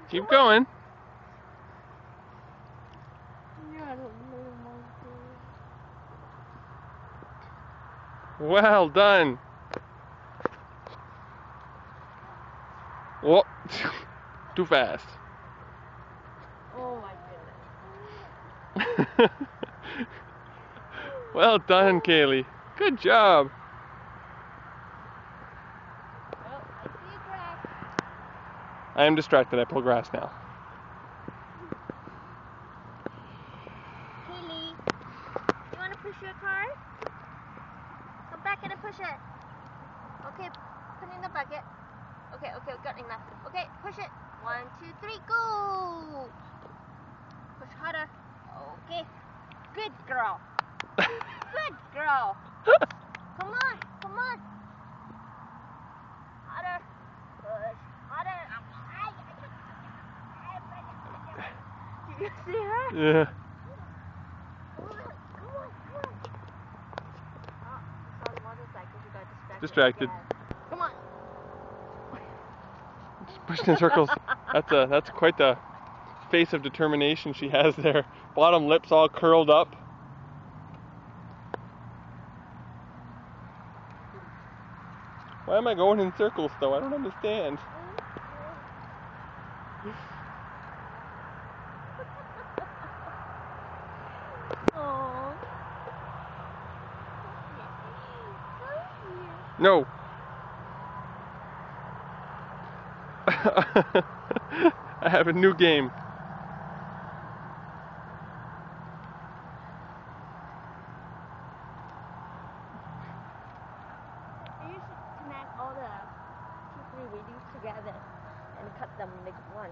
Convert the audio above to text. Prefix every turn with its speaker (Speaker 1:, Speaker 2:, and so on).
Speaker 1: Keep going. Well done. Whoa. Too fast.
Speaker 2: Oh my goodness.
Speaker 1: Well done, Kaylee. Good job.
Speaker 2: Oh, I see a grass.
Speaker 1: I am distracted. I pull grass now.
Speaker 2: Kaylee, you want to push your car? Come back and push it. Okay, put it in the bucket. Okay, got enough. Okay, push it. 1, 2, 3, go! Push harder. Okay. Good girl. Good girl. Come on. Harder. Push harder. Did you see her?
Speaker 1: Yeah.
Speaker 2: Come on. Oh, saw the motorcycle. She got
Speaker 1: Distracted.
Speaker 2: again. Come on.
Speaker 1: Just pushed in circles. That's quite the face of determination she has there. Bottom lips all curled up. Why am I going in circles though? I don't understand. No. I have a new game.
Speaker 2: You should connect all the 2, 3 videos together and cut them like one.